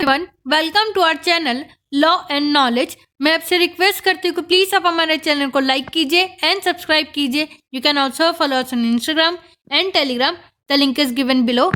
Everyone, welcome to our channel law and knowledge. मैं आपसे request करती हूँ कि प्लीज़ आप हमारे चैनल को लाइक कीजिए एंड सब्सक्राइब कीजिए। You can also follow us on Instagram and Telegram. The link is given below.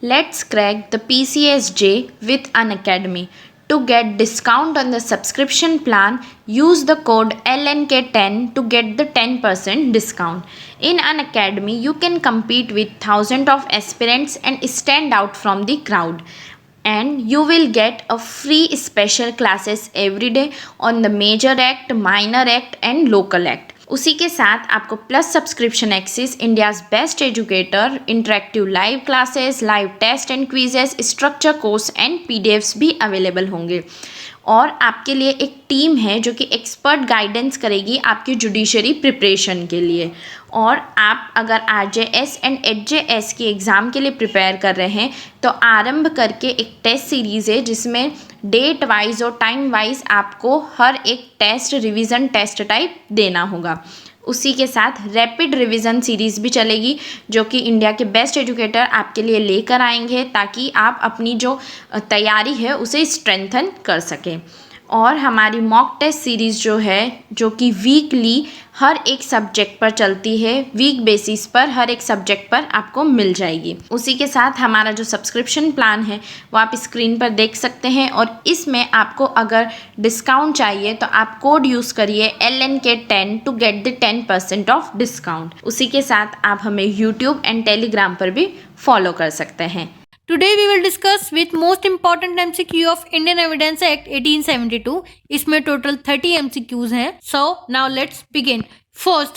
Let's crack the PCSJ with Unacademy. To get discount on the subscription plan, use the code LNK10 to get the 10% discount. In Unacademy, you can compete with thousands of aspirants and stand out from the crowd. And you will get a free special classes every day on the major act, minor act and local act. उसी के साथ आपको plus subscription access, India's best educator, interactive live classes, live test and quizzes, structure course and PDFs भी available होंगे। और आपके लिए एक टीम है जो कि एक्सपर्ट गाइडेंस करेगी आपकी जुडिशरी प्रिपरेशन के लिए। और आप अगर आरजेएस एंड एचजेएस की एग्ज़ाम के लिए प्रिपेयर कर रहे हैं तो आरंभ करके एक टेस्ट सीरीज़ है जिसमें डेट वाइज और टाइम वाइज आपको हर एक टेस्ट रिवीजन टेस्ट टाइप देना होगा। उसी के साथ रैपिड रिवीजन सीरीज़ भी चलेगी जो कि इंडिया के बेस्ट एजुकेटर आपके लिए लेकर आएंगे ताकि आप अपनी जो तैयारी है उसे स्ट्रेंथन कर सकें। और हमारी मॉक टेस्ट सीरीज़ जो है जो कि वीकली हर एक सब्जेक्ट पर चलती है, वीक बेसिस पर हर एक सब्जेक्ट पर आपको मिल जाएगी। उसी के साथ हमारा जो सब्सक्रिप्शन प्लान है वो आप स्क्रीन पर देख सकते हैं। और इसमें आपको अगर डिस्काउंट चाहिए तो आप कोड यूज़ करिए LNK10 to get the 10% off discount. उसी के साथ आप हमें यूट्यूब एंड टेलीग्राम पर भी फॉलो कर सकते हैं। Today we will discuss with most important MCQ of Indian Evidence Act 1872. इसमें total 30 MCQs हैं. So now let's begin. First,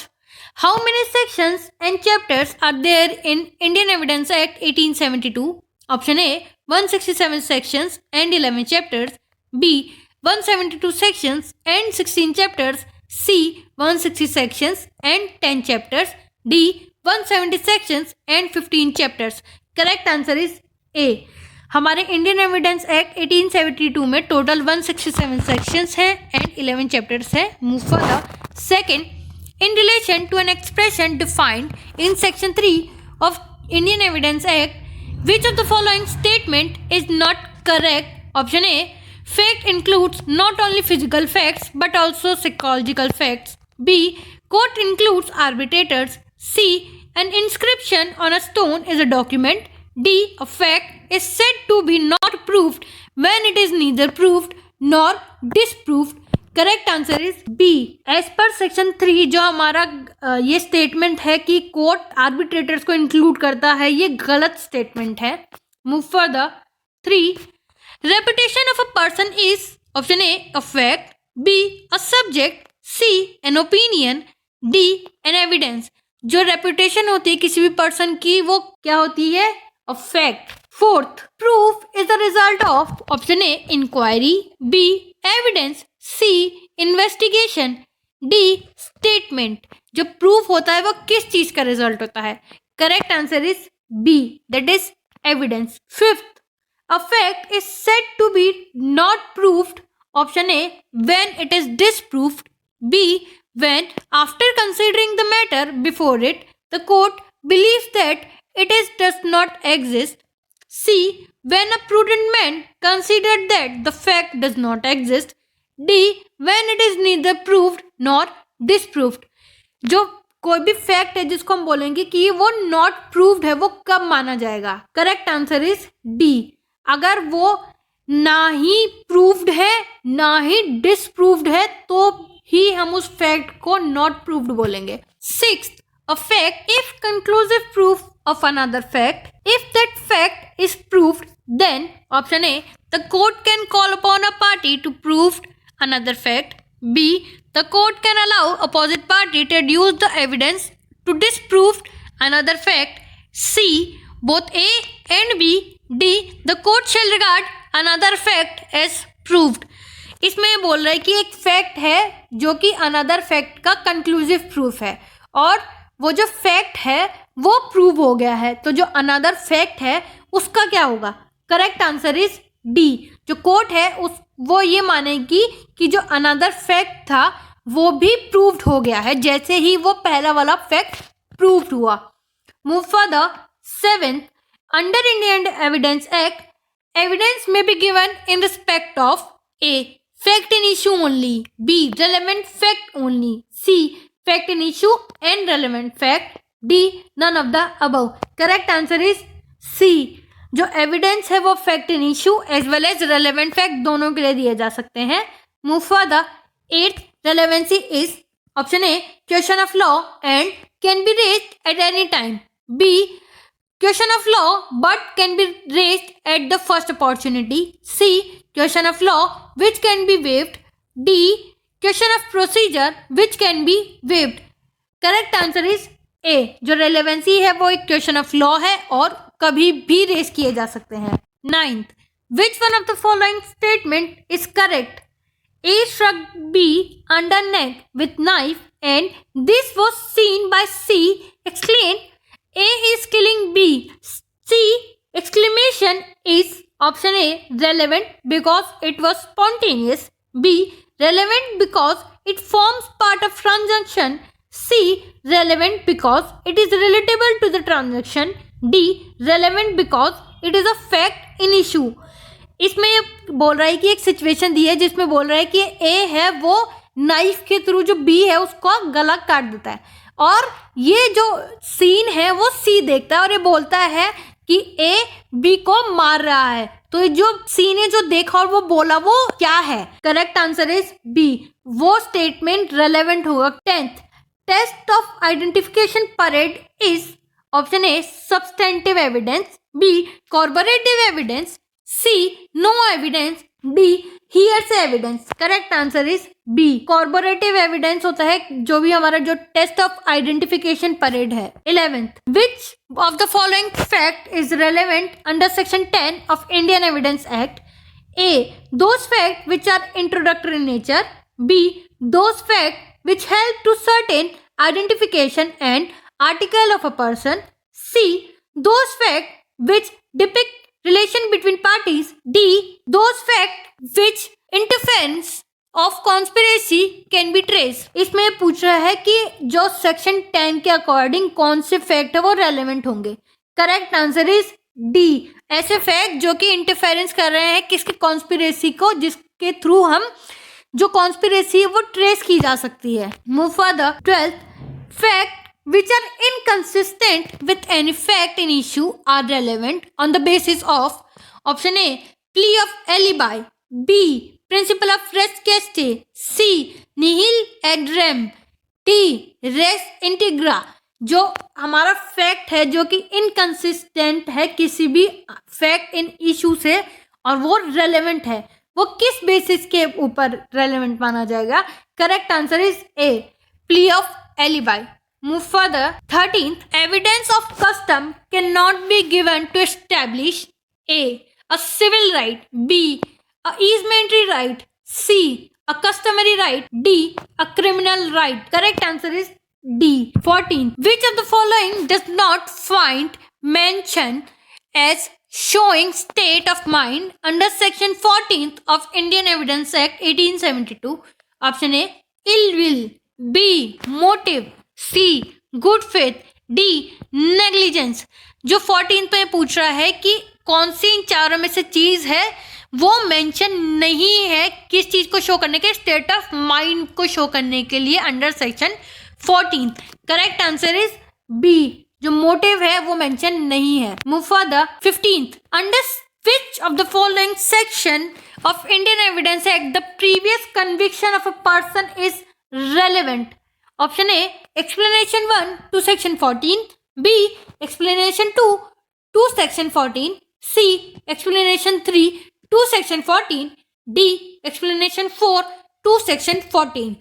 how many sections and chapters are there in Indian Evidence Act 1872? Option A, 167 sections and 11 chapters. B, 172 sections and 16 chapters. C, 160 sections and 10 chapters. D, 170 sections and 15 chapters. Correct answer is A. हमारे Indian evidence act 1872 में total 167 sections हैं and 11 chapters हैं। Move for the second, in relation to an expression defined in section 3 of Indian evidence act, which of the following statement is not correct? Option A, fact includes not only physical facts but also psychological facts. B, court includes arbitrators. C, an inscription on a stone is a document. D, a fact is said to be not proved when it is neither proved nor disproved. Correct answer is B. As per section 3 जो हमारा ये statement है कि court arbitrators को include करता है, ये गलत स्टेटमेंट है। Move for the 3, reputation of a person is option A, a fact, B, a subject, C, an opinion, D, an evidence। जो रेपुटेशन होती है किसी भी पर्सन की वो क्या होती है? A fact. Fourth, proof is the result of option A, inquiry, B, evidence, C, investigation, D, statement। जो proof होता है वो किस चीज का रिजल्ट होता है? Correct answer is B, that is evidence. Fifth, a fact is said to be not proved, option A, when it is disproved, B, when after considering the matter before it the court believes that it is does not exist. C, when a prudent man considered that the fact does not exist. D, when it is neither proved nor disproved। जो कोई भी fact है जिसको हम बोलेंगे कि वो not proved है, वो कब माना जाएगा? करेक्ट आंसर इज डी, अगर वो ना ही प्रूव्ड है ना ही डिसप्रूव्ड है तो ही हम उस फैक्ट को नॉट प्रूव्ड बोलेंगे। Sixth, a fact if conclusive proof of another fact. If that fact is proved, then option A, the court can call upon a party to prove another fact. B, the court can allow opposite party to adduce the evidence to disprove another fact. C, both A and B. D, the court shall regard another fact as proved। इसमें बोल रहा है कि एक fact है जो कि another fact का कंक्लूसिव प्रूफ है और वो जो फैक्ट है वो प्रूव हो गया है, तो जो अनदर फैक्ट है उसका क्या होगा? करेक्ट आंसर इज डी, जो कोर्ट है वो ये मानेगी कि जो अनदर फैक्ट था वो भी प्रूव्ड हो गया है जैसे ही वो पहला वाला फैक्ट प्रूव्ड हुआ। Move for the 7th, under Indian evidence act Evidence may be given in respect of A. Fact in issue only. B. Relevant fact only. C. Fact in issue and relevant fact. D. None of the above. Correct answer is C. जो evidence है वो fact in issue as well as relevant fact दोनों के लिए दिए जा सकते हैं. Move for the 8th relevancy is option A. Question of law and can be raised at any time. B. Question of law but can be raised at the first opportunity. C. Question of law which can be waived. D. Question of procedure which can be waived. Correct answer is A. जो relevancy है वो एक question of law है और कभी भी race किए जा सकते हैं. 9th. Which one of the following statement is correct? A struck B under neck with knife and this was seen by C. Explain. A is killing B. C. Exclamation is option A. Relevant because it was spontaneous. B. Relevant because it forms part of transaction. C. Relevant because it is relatable to the transaction. D. Relevant because it is a fact in issue. इसमें ये बोल रहा है कि एक situation दी है जिसमें बोल रहा है कि ए है वो नाइफ के थ्रू जो बी है उसको गला काट देता है और ये जो सीन है वो सी देखता है और ये बोलता है कि ए बी को मार रहा है. तो जो सी ने जो देखा और वो बोला वो क्या है? Correct answer is B. वो स्टेटमेंट रेलेवेंट होगा. 10th. Test of identification parade is option A. Substantive evidence. B. Corporative evidence. C. No evidence. D. Hearsay evidence. Correct answer is B. Corroborative evidence होता है जो भी हमारा जो test of identification parade है. 11th. Which of the following fact is relevant under section 10 of Indian Evidence Act? A. Those facts which are introductory in nature. B. Those facts which help to certain identification and article of a person. C. Those facts which depict relation between parties. D. Those facts which interference of conspiracy can be traced. इसमें पूछ रहा है कि जो section 10 के according कौन से fact है वो रेलेवेंट होंगे. Correct answer is D. ऐसे फैक्ट जो कि इंटरफेरेंस कर रहे हैं किसके कॉन्स्पिरेसी को जिसके थ्रू हम जो कॉन्स्पिरेसी है वो ट्रेस की जा सकती है. Move for the 12th. Fact which are inconsistent with any fact in issue are relevant on the basis of option A. Plea of alibi. B. Principle of res geste. C. Nihil ad rem. D. Res integra. जो हमारा fact है जो कि inconsistent है किसी भी fact in issue से और वो रेलेवेंट है वो किस बेसिस के ऊपर रेलेवेंट माना जाएगा? Correct answer is A. Plea of alibi. Move further. 13th. Evidence of custom cannot be given to establish A. A civil right. B. A easementary right. C. A customary right. D. A criminal right. Correct answer is D. 14th. Which of the following does not find mention as showing state of mind under section 14th of Indian Evidence Act 1872? Option A. Ill will. B. Motive. C. Good faith. D. Negligence. जो 14th में पूछ रहा है कि कौन सी इन चारों में से चीज है वो मेंशन नहीं है किस चीज को शो करने के स्टेट ऑफ माइंड को शो करने के लिए under section 14th. Correct answer is B. जो मोटिव है वो मेंशन नहीं है. Move for the 15th. Under which of the following section of Indian Evidence Act the previous conviction of a person is relevant? Option A. Explanation 1 to section 14. B. Explanation 2 to section 14. C. Explanation 3 to section 14. D. Explanation 4 to section 14.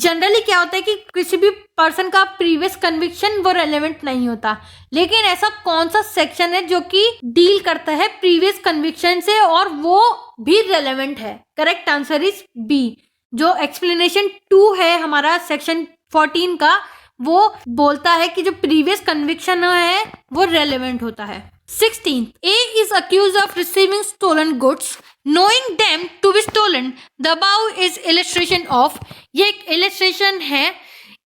Generally क्या होता है कि किसी भी person का previous conviction वो relevant नहीं होता लेकिन ऐसा कौन सा सेक्शन है जो कि डील करता है प्रीवियस कन्विक्शन से और वो भी रेलेवेंट है? Correct answer is B. जो एक्सप्लेनेशन 2 है हमारा सेक्शन 14 का वो बोलता है कि जो प्रीवियस कन्विक्शन है वो रेलेवेंट होता है. 16th. A is accused of receiving stolen goods knowing them to be stolen. The above is illustration of. ये एक illustration है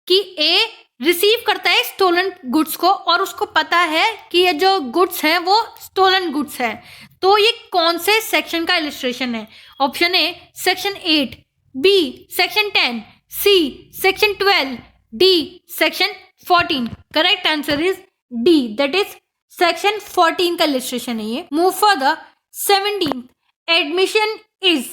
कि A रिसीव करता है स्टोलन गुड्स को और उसको पता है कि ये जो गुड्स हैं वो स्टोलन गुड्स है, तो ये कौन से सेक्शन का इलिस्ट्रेशन है? Option A section 8, B section 10, C section 12, D section 14। Correct answer is D, that is section 14 का इलिस्ट्रेशन है ये। Move for the 17th, admission is,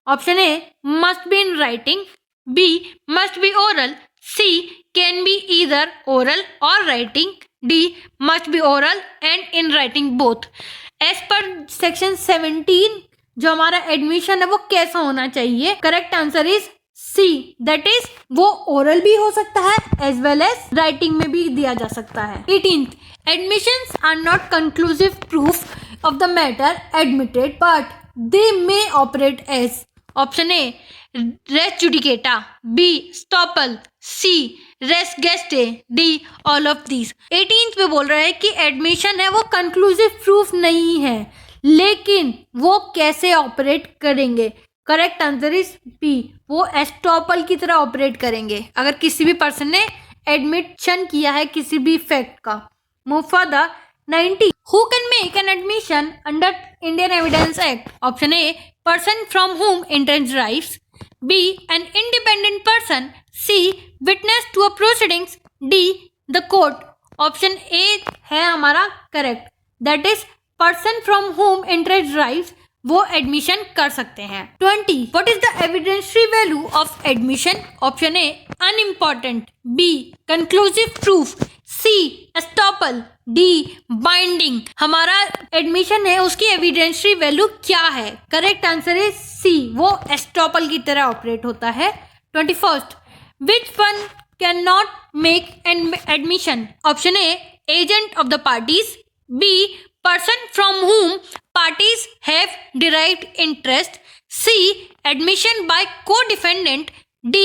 option A must be in writing, B must be oral, C can be either oral और writing, D must be oral and in writing both. As per section 17 जो हमारा admission है वो कैसा होना चाहिए? Correct answer is C, that is वो oral भी हो सकता है एज वेल एज राइटिंग में भी दिया जा सकता है। 18th, admissions are not conclusive proof of the matter admitted but they may operate as, option A res judicata, B estoppel, C res gestae, D all of these. 18th पे बोल रहा है कि एडमिशन है वो कंक्लूसिव प्रूफ नहीं है, लेकिन वो कैसे ऑपरेट करेंगे? करेक्ट आंसर इज बी, वो एस्टॉपल की तरह ऑपरेट करेंगे अगर किसी भी पर्सन ने एडमिशन किया है किसी भी फैक्ट का। Move for the 90, who can make an admission under Indian evidence act? Option a person from whom intent derives, B an independent person, C witness to a proceedings, D the court। Option A है हमारा correct, that is person from whom interest derives वो admission कर सकते हैं। 20, what is the evidentiary value of admission? Option A unimportant, B conclusive proof, C estoppel, D binding. हमारा admission है उसकी evidentiary value क्या है? करेक्ट आंसर इज सी, वो एस्टॉपल की तरह ऑपरेट होता है। 21st, which one can not make an admission? Option A agent of the parties, B person from whom parties have derived interest, C admission by co-defendant, D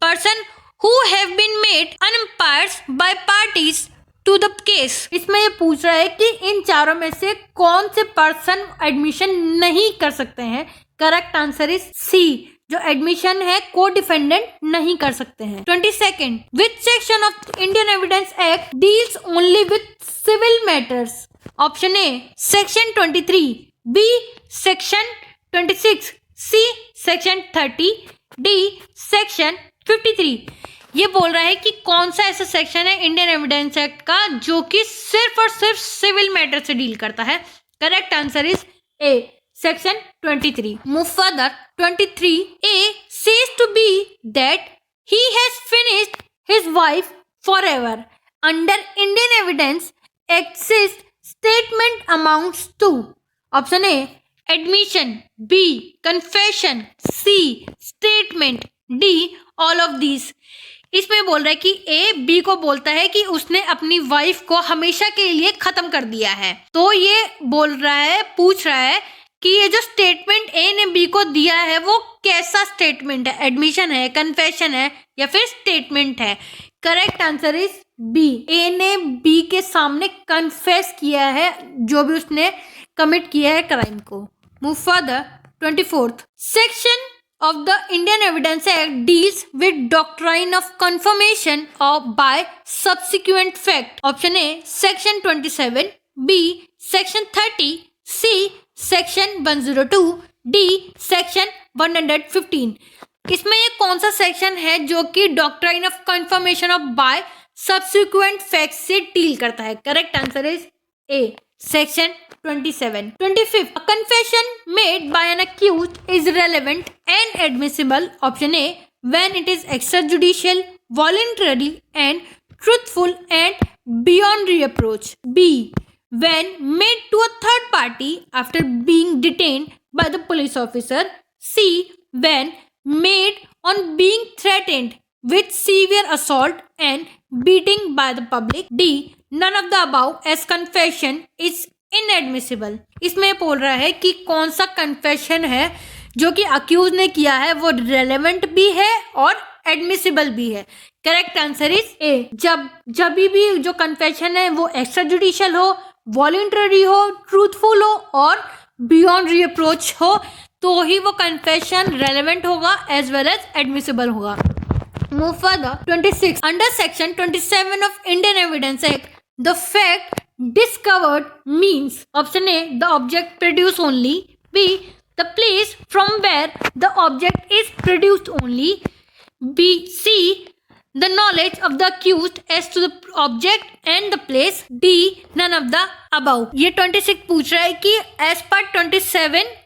person who have been made umpires by parties to the case। इसमें ये पूछ रहा है कि इन चारों में से कौन से पर्सन एडमिशन नहीं कर सकते हैं? करेक्ट आंसर इज सी, जो एडमिशन है को डिफेंडेंट नहीं कर सकते हैं। 22nd, which section of Indian evidence act deals only with civil matters? Option A section 23, B section 26, C section 30, D section 53। ये बोल रहा है कि कौन सा ऐसा सेक्शन है इंडियन एविडेंस एक्ट का जो कि सिर्फ और सिर्फ सिविल मैटर से डील करता है? Correct answer is A section 23। Move further. 23, A says to B that he has finished his wife forever under Indian evidence act statement amounts to, option A admission, B confession, C statement, D all of these। इसमें बोल रहा है कि A B को बोलता है कि उसने अपनी वाइफ को हमेशा के लिए खत्म कर दिया है। तो ये बोल रहा है, पूछ रहा है कि ये जो स्टेटमेंट ए ने बी को दिया है वो कैसा स्टेटमेंट है? एडमिशन है, कन्फेशन है या फिर स्टेटमेंट है? करेक्ट आंसर इज बी, ए ने बी के सामने कन्फेस किया है जो भी उसने कमिट किया है क्राइम को। Move further. 24th, section of the Indian Evidence Act deals with doctrine of confirmation or by subsequent fact। Option A section 27, B section 30, C section 102, D section 115। इसमें ये कौन सा सेक्शन है जो कि doctrine of confirmation of by subsequent fact से deal करता है? Correct answer is A section 27। 25th, a confession made by an accused is relevant and admissible। Option A when it is extrajudicial, voluntary and truthful and beyond reproach, B when made to a third party after being detained by the police officer, C when made on being threatened with severe assault and beating by the public, D none of the above as confession is inadmissible। इसमें बोल रहा है कि कौन सा confession है जो कि अक्यूज ने किया है वो रेलेवेंट भी है और एडमिसिबल भी है। करेक्ट आंसर इज ए, जब भी जो कन्फेशन है वो एक्स्ट्रा जुडिशियल हो, वॉलंटरी हो, ट्रूथफुल हो और बियॉन्ड रिप्रोच हो तो ही वो कन्फेशन रेलेवेंट होगा एज वेल एज एडमिसिबल होगा। Move further. 26. Under section 27 of Indian Evidence Act, the fact discovered means option A, the object produced only, B, the place from where the object is produced only, B, C, the knowledge of the accused as to the object and the place, D, none of the above. ये 26 पूछ रहा है कि as per 27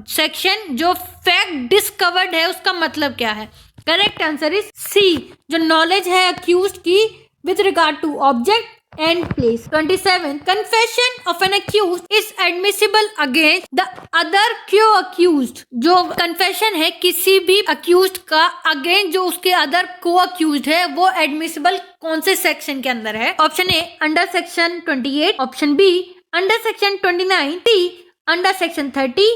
section जो fact discovered है उसका मतलब क्या है. करेक्ट आंसर इज सी, जो नॉलेज है अक्यूज्ड की with regard to object and place. 27. Confession of an accused is admissible against the other co-accused. जो confession है किसी भी accused का against जो उसके other co-accused है वो admissible कौन से section के अंदर है. Option A under section 28, option B under section 29, D under section 30,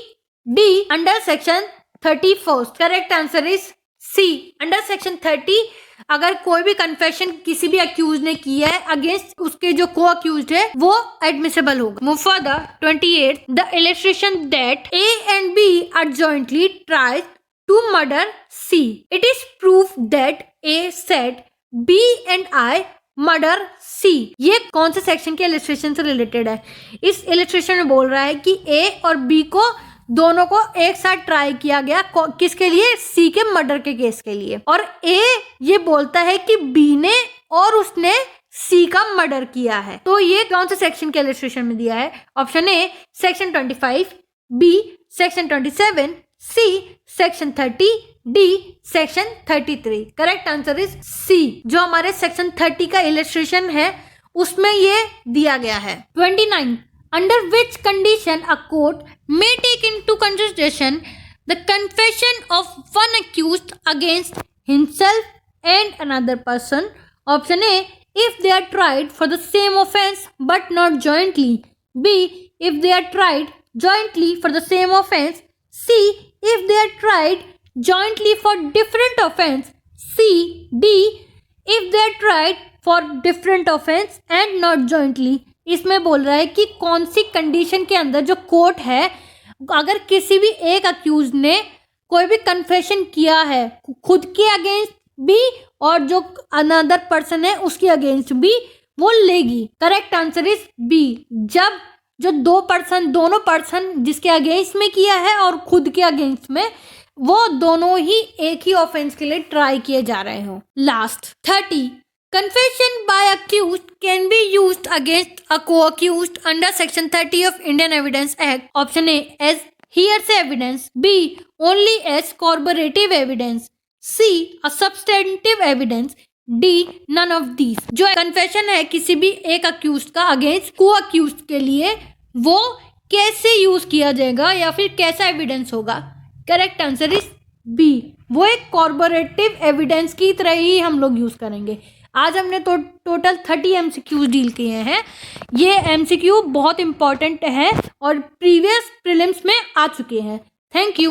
D under section 31. Correct answer is C, under section 30 अगर कोई भी कन्फेशन किसी भी अक्यूज ने किया है अगेंस्ट उसके जो को अक्यूज्ड है वो एडमिसिबल होगा. Move further. 28. The illustration that A and B are jointly tried to murder C. It is proof that A said B and I murder C. ये कौन से सेक्शन के इलस्ट्रेशन से रिलेटेड है? इस इलस्ट्रेशन में बोल रहा है कि ए और बी को दोनों को एक साथ ट्राई किया गया किसके लिए? सी के मर्डर के केस के लिए. और ए ये बोलता है कि बी ने और उसने सी का मर्डर किया है. तो ये कौन से सेक्शन के इलस्ट्रेशन में दिया है? Option A section 25, B section 27, C section 30, D section 33. Correct answer is C, जो हमारे सेक्शन 30 का इलस्ट्रेशन है उसमें ये दिया गया है. 29. Under which condition a court may take into consideration the confession of one accused against himself and another person. Option A, if they are tried for the same offense but not jointly. B, if they are tried jointly for the same offense. C, if they are tried jointly for different offense. C, D, if they are tried for different offense and not jointly. इसमें बोल रहा है कि कौन सी condition के अंदर जो court है अगर किसी भी एक अक्यूज ने कोई भी कन्फेशन किया है खुद के अगेंस्ट भी और जो अनदर पर्सन है उसके अगेंस्ट भी वो लेगी. करेक्ट आंसर इज बी, जब जो दोनों पर्सन जिसके अगेंस्ट में किया है और खुद के अगेंस्ट में वो दोनों ही एक ही ऑफेंस के लिए ट्राई किए जा रहे हो. Last 30. Confession by accused can be used against a co-accused under section 30 of Indian Evidence Act. Option A, as hearsay evidence. B, only as corroborative evidence. C, a substantive evidence. D, none of these. जो confession है किसी भी एक accused का against co-accused के लिए वो कैसे यूज किया जाएगा या फिर कैसा एविडेंस होगा? करेक्ट आंसर इज बी, वो एक कॉर्पोरेटिव एविडेंस की तरह ही हम लोग यूज करेंगे. आज हमने तो टोटल 30 MCQs डील किए हैं. ये MCQ बहुत इंपॉर्टेंट है और प्रीवियस प्रीलिम्स में आ चुके हैं. Thank you.